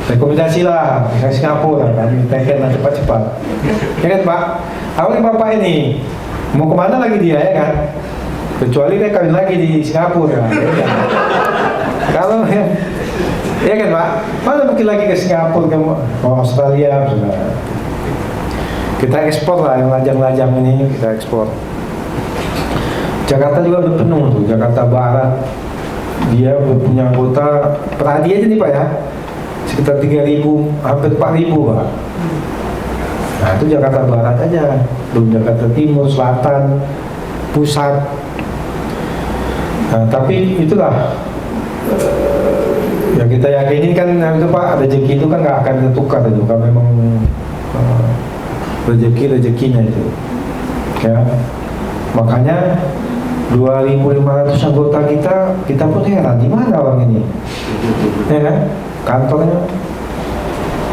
S1: rekomendasi lah ke Singapura. Kami pengen lah cepat-cepat. Ya kan Pak? Awalnya Bapak ini mau kemana lagi dia ya kan? Kecuali dia kawin lagi di Singapura. Ya kan? Kalau ya kan Pak, mana mungkin lagi ke Singapura, ke Australia misalnya. Kita ekspor lah yang lajang-lajang ini, kita ekspor. Jakarta juga udah penuh tuh, Jakarta Barat. Dia punya anggota Pradi aja nih Pak ya, sekitar 3.000, hampir 4.000 Pak. Nah itu Jakarta Barat aja, belum Jakarta Timur, Selatan, Pusat. Nah, tapi itulah yang kita yakini kan itu Pak, rezeki itu kan nggak akan tertukar itu, kan memang rezekinya itu ya. Makanya 2.500 anggota kita pun heran di mana orang ini ya kan, kantornya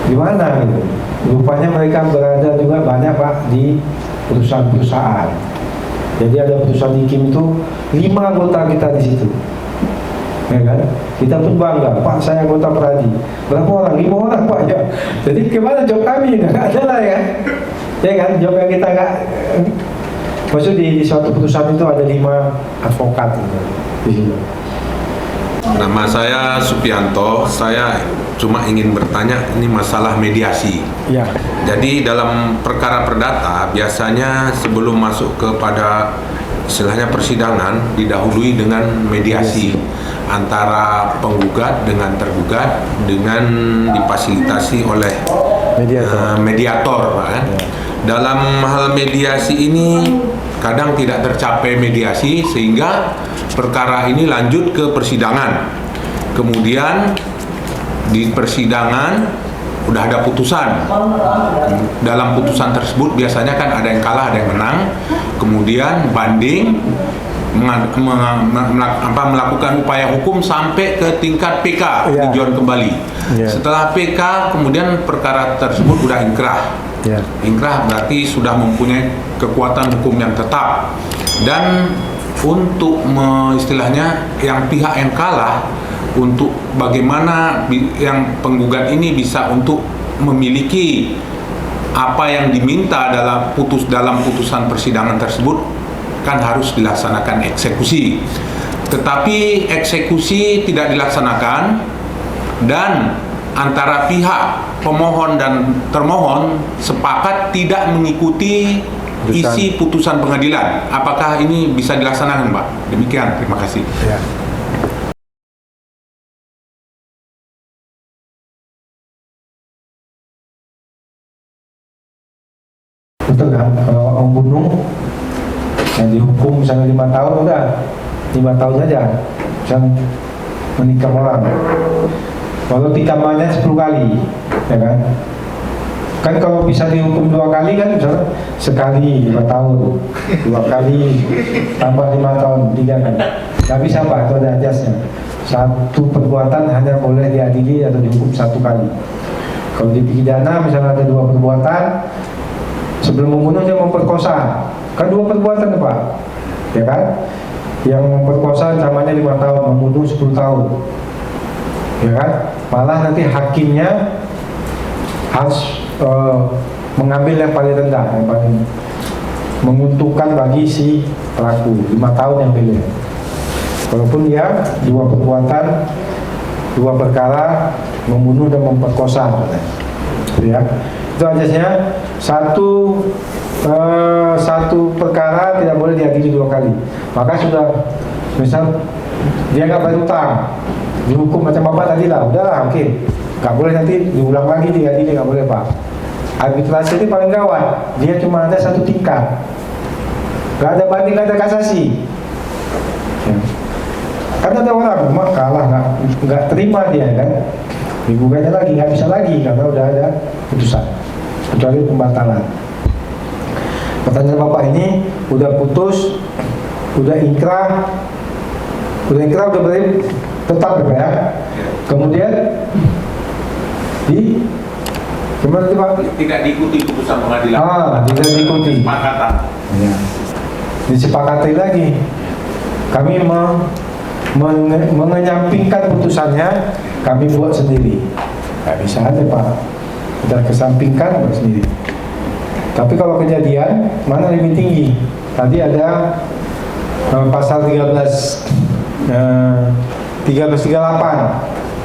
S1: di mana gitu. Rupanya mereka berada juga banyak Pak di perusahaan-perusahaan. Jadi ada perusahaan IKIM itu 5 anggota kita di situ ya kan. Kita pun bangga, Pak saya anggota Pradi. Berapa orang? 5 orang Pak ya. Jadi gimana job kami? Nggak ada lah ya. Ya kan, job yang kita nggak. Maksud di suatu perusahaan itu ada 5 advokat gitu, di situ.
S3: Nama saya Supianto, saya cuma ingin bertanya ini masalah mediasi.
S1: Ya.
S3: Jadi dalam perkara perdata biasanya sebelum masuk kepada istilahnya persidangan didahului dengan mediasi antara penggugat dengan tergugat dengan difasilitasi oleh mediator kan? Ya. Dalam hal mediasi ini kadang tidak tercapai mediasi sehingga perkara ini lanjut ke persidangan. Kemudian di persidangan udah ada putusan. Dalam putusan tersebut biasanya kan ada yang kalah, ada yang menang. Kemudian banding, melakukan upaya hukum sampai ke tingkat PK, tinjauan kembali. Setelah PK, kemudian perkara tersebut udah ingkrah. Ingkrah berarti sudah mempunyai kekuatan hukum yang tetap. Dan untuk istilahnya yang pihak yang kalah, untuk bagaimana yang penggugat ini bisa untuk memiliki apa yang diminta dalam putusan persidangan tersebut, kan harus dilaksanakan eksekusi. Tetapi eksekusi tidak dilaksanakan, dan antara pihak pemohon dan termohon sepakat tidak mengikuti isi putusan pengadilan. Apakah ini bisa dilaksanakan, Pak? Demikian, terima kasih.
S1: Betul kan, kalau orang bunuh yang dihukum misalnya 5 tahun, udah 5 tahun aja, misalnya menikam orang, walau tikamannya 10 kali, ya kan? Kan kalau bisa dihukum 2 kali kan, misalnya sekali 5 tahun, 2 kali tambah 5 tahun, 3 kali. Nggak bisa Pak, itu ada ajasnya. Satu perbuatan hanya boleh diadili atau dihukum 1 kali. Kalau di pidana misalnya ada 2 perbuatan, sebelum membunuh dia memperkosa, kan 2 perbuatan Pak, ya kan? Yang memperkosa ancamannya 5 tahun, membunuh 10 tahun, ya kan? Malah nanti hakimnya harus mengambil yang paling rendah, yang paling menguntungkan bagi si pelaku, 5 tahun yang pilih. Walaupun dia 2 perbuatan, 2 perkara, membunuh dan memperkosa, ya. Itu ajasnya. Satu perkara tidak boleh diadili 2 kali. Maka sudah, misal dia nggak bayar utang, dihukum macam apa tadi lah, udahlah, oke, nggak boleh nanti diulang lagi diadili, nggak boleh Pak. Arbitrase ini paling gawat, dia cuma ada 1 tingkat, nggak ada banding, nggak ada kasasi. Kan ada orang kalah, nggak terima dia kan, digugatnya lagi, nggak bisa lagi karena udah ada putusan, kecuali pembatalan. Pertanyaan Bapak ini udah putus, udah ingkrah, udah berarti tetap ya. Kemudian gimana sih Pak?
S3: Tidak diikuti putusan pengadilan.
S1: Tidak diikuti.
S3: Kesepakatan.
S1: Ya. Disepakati lagi. Kami mengenyampingkan putusannya, kami buat sendiri. Nggak bisa aja Pak, kita kesampingkan buat sendiri. Tapi kalau kejadian mana lebih tinggi? Tadi ada pasal 1338.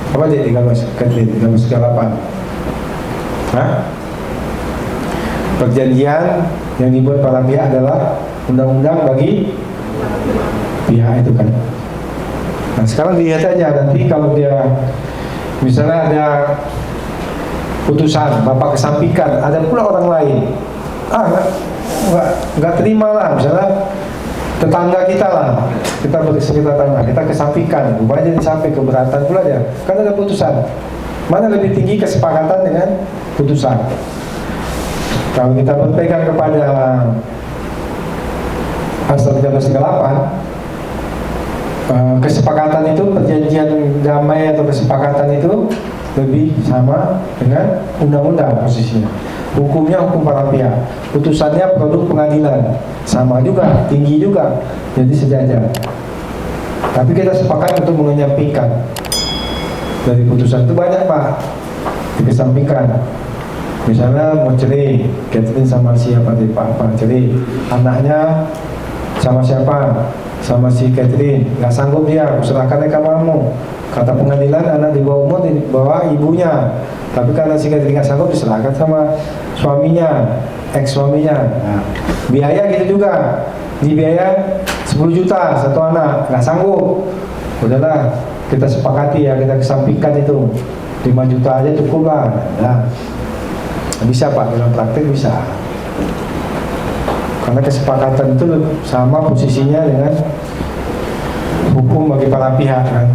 S1: Apa aja 1338? Perjanjian yang dibuat para pihak adalah undang-undang bagi pihak itu kan. Nah sekarang dilihat aja, nanti kalau dia misalnya ada putusan, Bapak kesampingkan, ada pula orang lain, nggak terima lah, misalnya tetangga kita lah, kita bersekitar tetangga, kita kesampingkan, rupanya jadi sampai keberatan pula dia, kan ada putusan. Mana lebih tinggi kesepakatan dengan putusan? Kalau kita berpegang kepada pasal 1338, kesepakatan itu, perjanjian damai atau kesepakatan itu lebih sama dengan undang-undang posisinya. Hukumnya hukum para pihak, putusannya produk pengadilan, sama juga, tinggi juga, jadi sejajar. Tapi kita sepakat untuk mengenyampingkan. Dari putusan itu banyak Pak, dikesampingkan. Misalnya mau cerai, Catherine sama siapa di Pak cerai, anaknya sama siapa, sama si Catherine, nggak sanggup dia, serahkan ke kamu. Kata pengadilan anak di bawah umur dibawa ibunya, tapi karena si Catherine nggak sanggup diserahkan sama suaminya, ex suaminya. Nah, biaya gitu juga, dibiaya 10 juta satu anak, nggak sanggup, udahlah kita sepakati ya, kita kesampingkan itu 5 juta aja cukup lah. Nah, bisa Pak, dalam praktek bisa, karena kesepakatan itu sama posisinya dengan hukum bagi para pihak kan.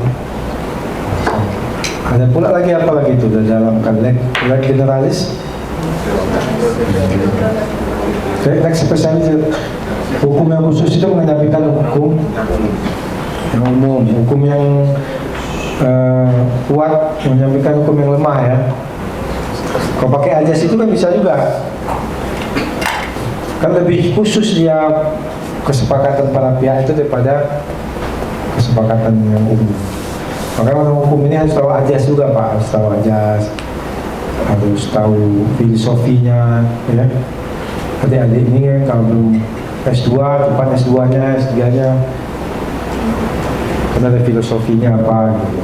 S1: Ada pula lagi apa lagi itu dalam leg generalis, leg spesialis. Hukum yang khusus itu mengenapikan hukum yang umum, hukum yang kuat menyampaikan hukum yang lemah ya. Kalau pakai ajas itu kan bisa juga, kan lebih khusus dia kesepakatan para pihak itu daripada kesepakatan yang umum. Makanya orang hukum ini harus tahu ajas juga Pak, harus tahu ajas, harus tahu filosofinya ya. Adik-adik ini kan kalau belum S2, depan S2-nya, S3-nya kan ada filosofinya apa gitu.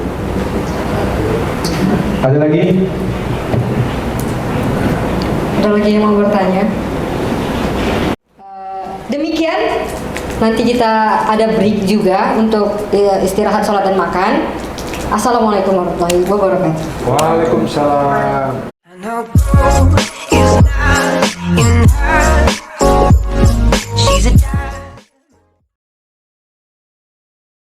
S1: Ada lagi?
S5: Ada lagi yang mau bertanya? Demikian, nanti kita ada break juga untuk istirahat, sholat dan makan. Assalamualaikum warahmatullahi wabarakatuh.
S1: Waalaikumsalam.